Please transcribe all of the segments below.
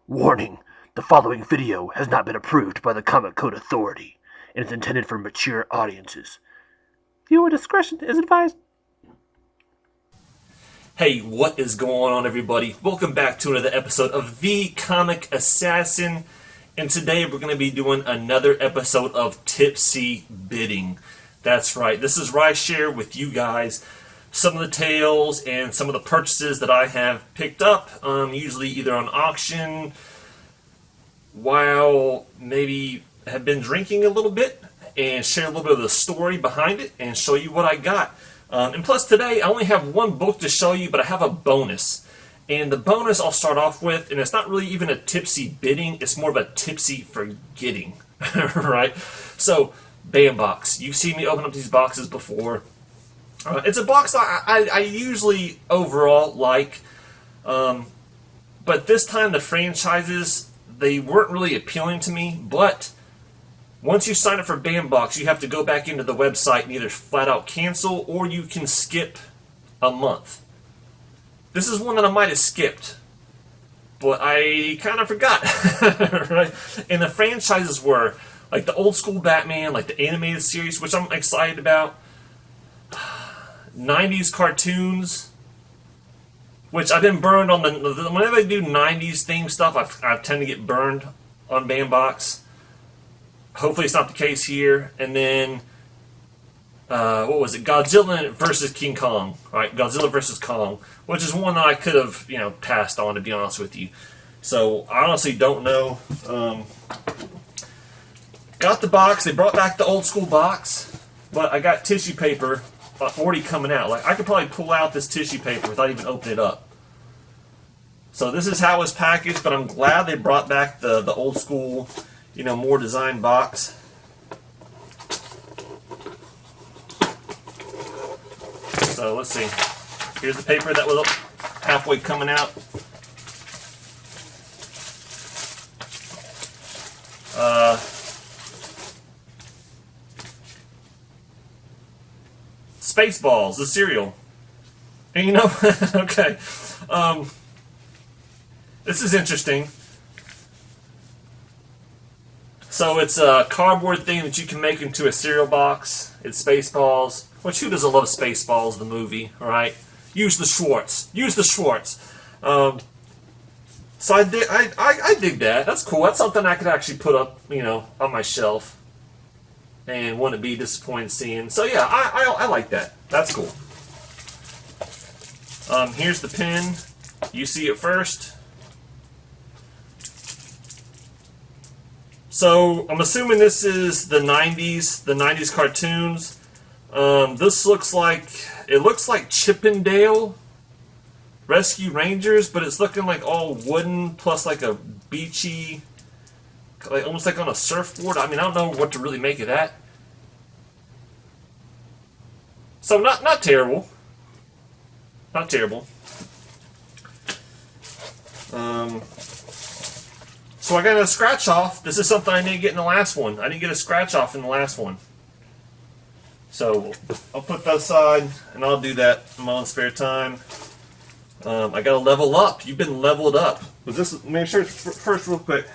Warning, the following video has not been approved by the Comic Code Authority and is intended for mature audiences. Viewer discretion is advised. Hey, what is going on, everybody? Welcome back to another episode of The.Comic.Assassin. And today we're going to be doing another episode of Tipsy Bidding. That's right, this is where I share with you guys some of the tales and some of the purchases that I have picked up, usually either on auction, while maybe have been drinking a little bit, and share a little bit of the story behind it and show you what I got. And plus today I only have one book to show you, but I have a bonus. And the bonus I'll start off with, and it's not really even a tipsy bidding, it's more of a tipsy forgetting. Right? So, Bam Box. You've seen me open up these boxes before. It's a box I usually overall like, but this time the franchises, they weren't really appealing to me. But once you sign up for Bam Box, you have to go back into the website and either flat out cancel or you can skip a month. This is one that I might have skipped, but I kind of forgot. Right? And the franchises were like the old school Batman, like the animated series, which I'm excited about. 90s cartoons, which I've been burned on whenever I do 90s theme stuff, I tend to get burned on Bam Box. Hopefully it's not the case here. And then what was it? Godzilla versus King Kong, right? Godzilla versus Kong, which is one that I could have, passed on, to be honest with you. So I honestly don't know. Got the box. They brought back the old school box, but I got tissue paper already coming out. Like, I could probably pull out this tissue paper without even opening it up. So this is how it was packaged, but I'm glad they brought back the old school, more designed box. So let's see. Here's the paper that was halfway coming out. Spaceballs, the cereal. And okay. This is interesting. So it's a cardboard thing that you can make into a cereal box. It's Spaceballs. Which, who doesn't love Spaceballs, the movie, right? Use the Schwartz. Use the Schwartz. So I dig that. That's cool. That's something I could actually put up, on my shelf. And wouldn't be disappointed seeing. So yeah, I like that. That's cool. Here's the pin. You see it first. So I'm assuming this is the 90s cartoons. This looks like Chippendale Rescue Rangers, but it's looking like all wooden plus like a beachy, like almost like on a surfboard. I mean, I don't know what to really make of that. So not terrible. Not terrible. So I got a scratch off. This is something I didn't get in the last one. I didn't get a scratch off in the last one. So I'll put that aside, and I'll do that in my own spare time. I got to level up. You've been leveled up. Was this? Make sure first, real quick.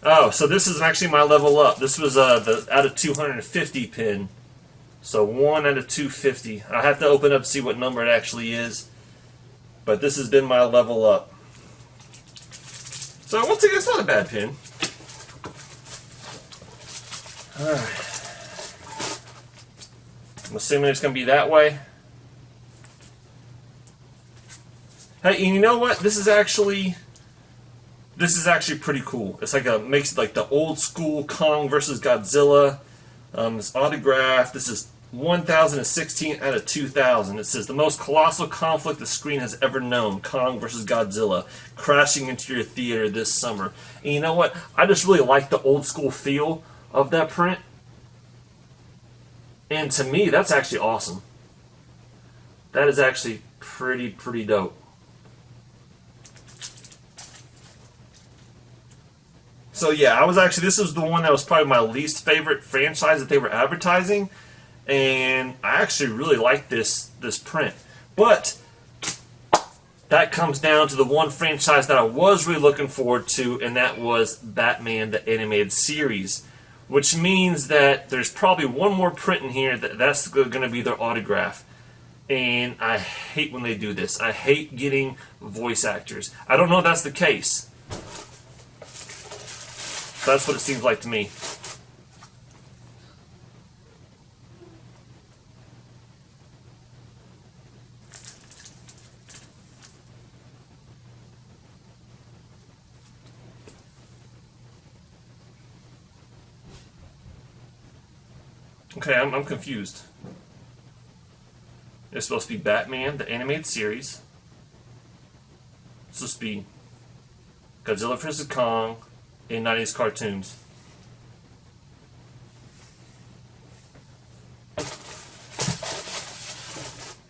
Oh, so this is actually my level up. This was the out of 250 pin. So 1 out of 250. I have to open up to see what number it actually is. But this has been my level up. So once again, it's not a bad pin. Alright. I'm assuming it's going to be that way. Hey, and you know what? This is actually pretty cool. It's like makes like the old school Kong versus Godzilla. It's autographed. This is 1016 out of 2000. It says the most colossal conflict the screen has ever known, Kong versus Godzilla, crashing into your theater this summer. And you know what? I just really like the old school feel of that print. And to me, that's actually awesome. That is actually pretty dope. So yeah, this was the one that was probably my least favorite franchise that they were advertising, and I actually really like this print. But that comes down to the one franchise that I was really looking forward to, and that was Batman the Animated Series, which means that there's probably one more print in here that's going to be their autograph. And I hate when they do this. I hate getting voice actors. I don't know if that's the case. That's what it seems like to me. Okay, I'm confused. It's supposed to be Batman, the Animated Series. It's supposed to be Godzilla vs. Kong in 90s cartoons.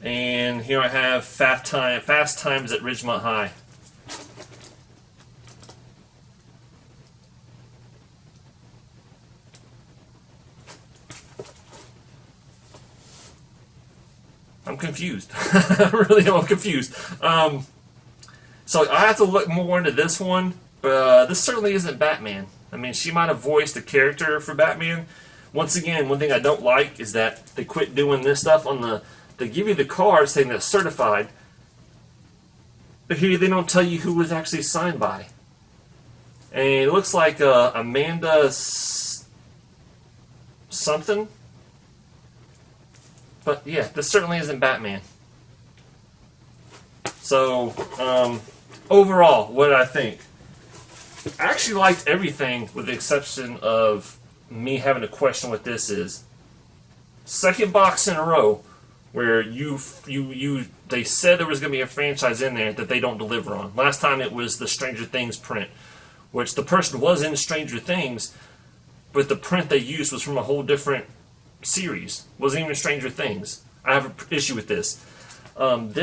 And here I have Fast Times at Ridgemont High. I'm confused. I really am confused. So I have to look more into this one, but this certainly isn't Batman. I mean, she might have voiced a character for Batman. Once again, one thing I don't like is that they quit doing this stuff on the... They give you the card saying that it's certified, but here they don't tell you who was actually signed by. And it looks like Amanda something. But yeah, this certainly isn't Batman. So, overall, what did I think? I actually liked everything with the exception of me having a question what this is. Second box in a row where they said there was going to be a franchise in there that they don't deliver on. Last time it was the Stranger Things print, which the person was in Stranger Things, but the print they used was from a whole different series. Wasn't even Stranger Things. I have an issue with this. Like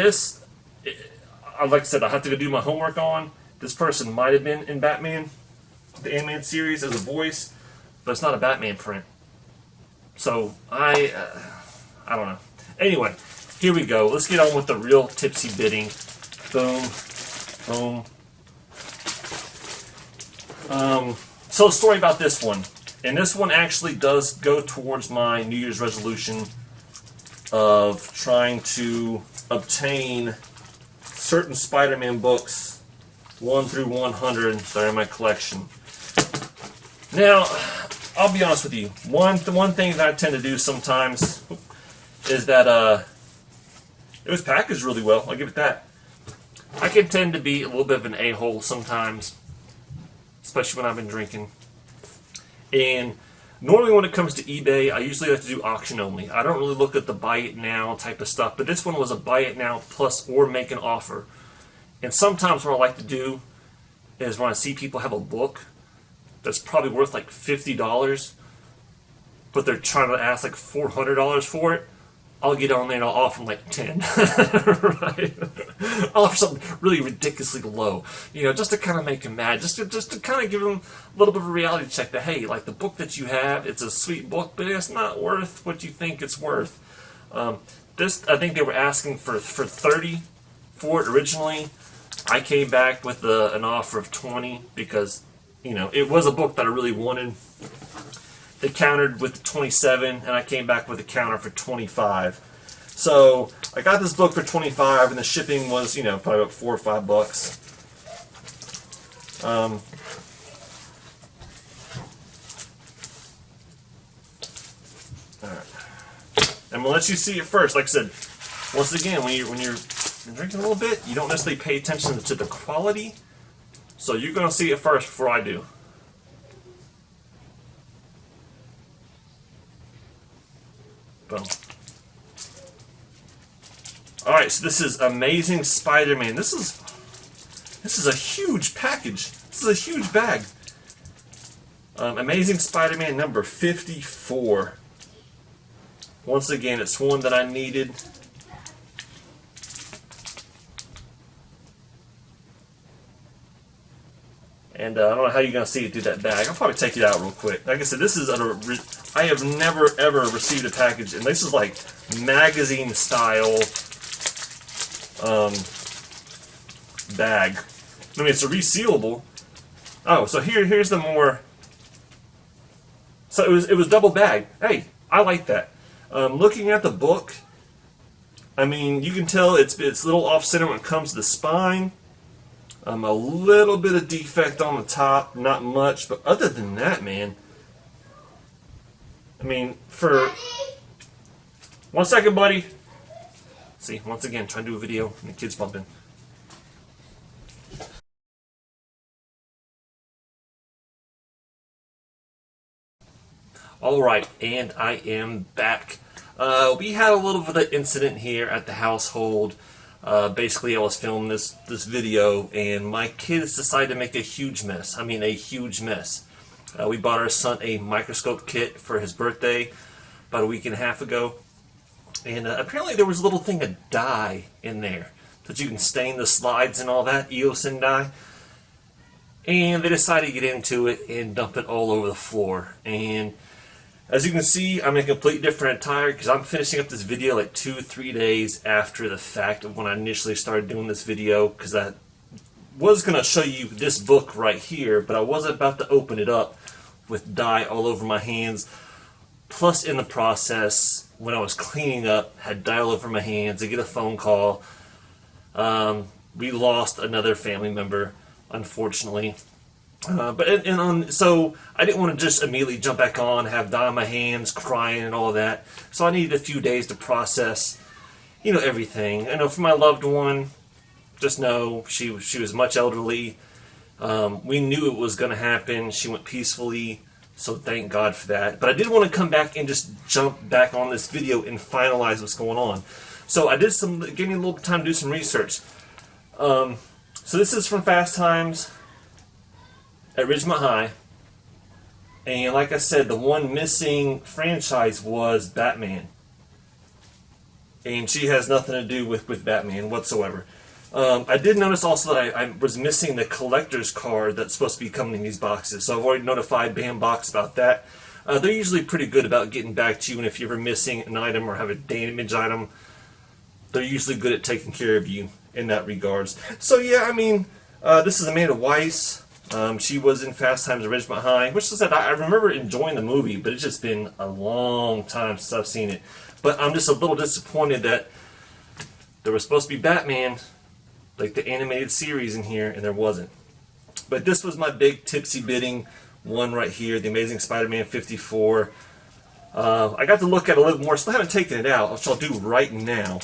I said, I have to go do my homework on. This person might have been in Batman, the Animated Series, as a voice, but it's not a Batman print. So I don't know. Anyway, here we go. Let's get on with the real tipsy bidding. Boom, boom. So the story about this one. And this one actually does go towards my New Year's resolution of trying to obtain certain Spider-Man books 1 through 100 that are in my collection. Now, I'll be honest with you. One thing that I tend to do sometimes is that it was packaged really well. I'll give it that. I can tend to be a little bit of an a-hole sometimes, especially when I've been drinking. And normally when it comes to eBay, I usually like to do auction only. I don't really look at the buy it now type of stuff, but this one was a buy it now plus or make an offer. And sometimes what I like to do is when I see people have a book that's probably worth like $50, but they're trying to ask like $400 for it, I'll get on there and I'll offer them like 10. Right? I'll offer something really ridiculously low, just to kind of make them mad, just to kind of give them a little bit of a reality check that, hey, like the book that you have, it's a sweet book, but it's not worth what you think it's worth. This, I think they were asking for 30 for it originally. I came back with an offer of 20 because, it was a book that I really wanted. They countered with 27, and I came back with a counter for 25. So I got this book for 25, and the shipping was, probably about $4 or $5. All right. I'm gonna let you see it first. Like I said, once again, when you're drinking a little bit, you don't necessarily pay attention to the quality. So you're gonna see it first before I do. Boom. Alright, so this is Amazing Spider-Man. This is a huge package. This is a huge bag. Amazing Spider-Man number 54. Once again, it's one that I needed. And I don't know how you're going to see it through that bag. I'll probably take it out real quick. Like I said, this is I have never, ever received a package, and this is like magazine style bag. I mean, it's a resealable. Oh, so here's the more. So it was double bagged. Hey, I like that. Looking at the book, I mean, you can tell it's a little off center when it comes to the spine. A little bit of defect on the top, not much, but other than that, man. I mean, for 1 second, buddy. See, once again, trying to do a video and the kid's bumping. Alright, and I am back. We had a little bit of an incident here at the household. Basically, I was filming this video, and my kids decided to make a huge mess. I mean, a huge mess. We bought our son a microscope kit for his birthday about a week and a half ago. And apparently there was a little thing of dye in there that you can stain the slides and all that, eosin dye. And they decided to get into it and dump it all over the floor. And as you can see, I'm in a completely different attire because I'm finishing up this video like 2-3 days after the fact of when I initially started doing this video, because I was going to show you this book right here, but I wasn't about to open it up with dye all over my hands. Plus, in the process, when I was cleaning up, had dye all over my hands. I get a phone call. We lost another family member, unfortunately. So I didn't want to just immediately jump back on, have dye on my hands, crying and all that. So I needed a few days to process, everything. I know for my loved one, just know she was much elderly. We knew it was going to happen. She went peacefully, so thank God for that. But I did want to come back and just jump back on this video and finalize what's going on. So I gave me a little time to do some research. So this is from Fast Times at Ridgemont High, and like I said, the one missing franchise was Batman, and she has nothing to do with Batman whatsoever. I did notice also that I was missing the collector's card that's supposed to be coming in these boxes, so I've already notified Bandbox about that. They're usually pretty good about getting back to you, and if you're ever missing an item or have a damaged item, they're usually good at taking care of you in that regards. So yeah, I mean, this is Amanda Weiss. She was in Fast Times at Ridgemont High, which is that I remember enjoying the movie, but it's just been a long time since I've seen it. But I'm just a little disappointed that there was supposed to be Batman, like the animated series in here, and there wasn't. But this was my big Tipsy Bidding one right here, The Amazing Spider-Man 54. I got to look at it a little more, so I haven't taken it out, which I'll do right now.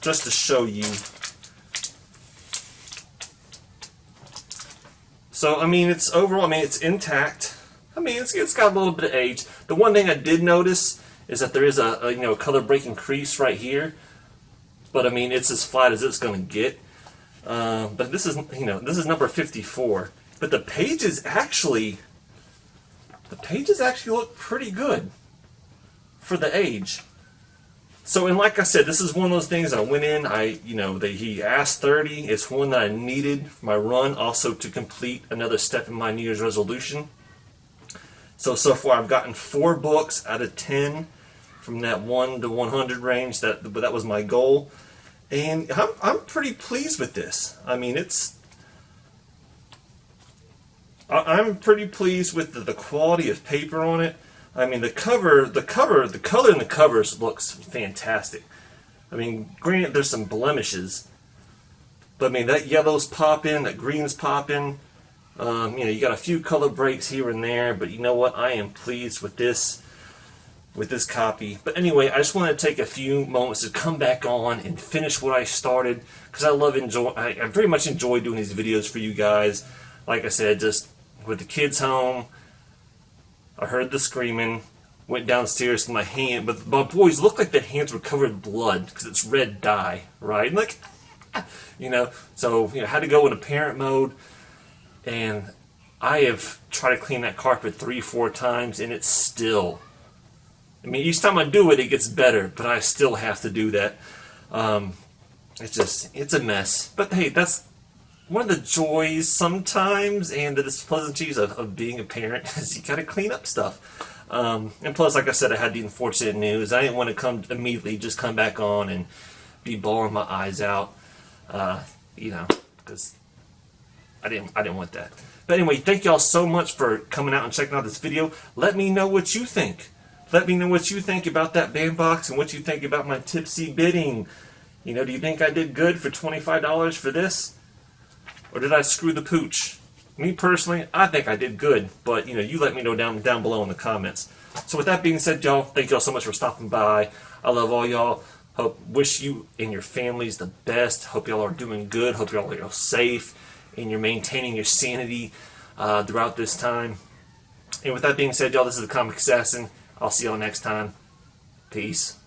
Just to show you. So, I mean, it's overall, it's intact. I mean, it's got a little bit of age. The one thing I did notice is that there is a color breaking crease right here. But I mean, it's as flat as it's going to get. But this is, this is number 54. But the pages actually look pretty good for the age. So, and like I said, this is one of those things I went in, he asked 30. It's one that I needed for my run, also to complete another step in my New Year's resolution. So far I've gotten 4 books out of 10 from that 1 to 100 range. That was my goal. And I'm pretty pleased with this. I mean, I'm pretty pleased with the quality of paper on it. I mean, the color in the covers looks fantastic. I mean, granted, there's some blemishes, but I mean, that yellow's popping, that green's popping. You got a few color breaks here and there, but you know what? I am pleased with this copy. But anyway, I just want to take a few moments to come back on and finish what I started, because I very much enjoy doing these videos for you guys. Like I said, just with the kids home, I heard the screaming, went downstairs to my hand, but my boys looked like their hands were covered in blood because it's red dye, right? And like, so had to go into parent mode, and I have tried to clean that carpet 3-4 times, and it's still. I mean, each time I do it, it gets better, but I still have to do that. It's a mess. But hey, that's one of the joys sometimes and the displeasantries of being a parent is you got to clean up stuff. And plus, like I said, I had the unfortunate news. I didn't want to just come back on and be bawling my eyes out, because I didn't want that. But anyway, thank y'all so much for coming out and checking out this video. Let me know what you think. Let me know what you think about that bandbox and what you think about my tipsy bidding. Do you think I did good for $25 for this? Or did I screw the pooch? Me personally, I think I did good. But, you let me know down below in the comments. So with that being said, y'all, thank y'all so much for stopping by. I love all y'all. Wish you and your families the best. Hope y'all are doing good. Hope y'all are safe. And you're maintaining your sanity throughout this time. And with that being said, y'all, this is The Comic Assassin. I'll see y'all next time. Peace.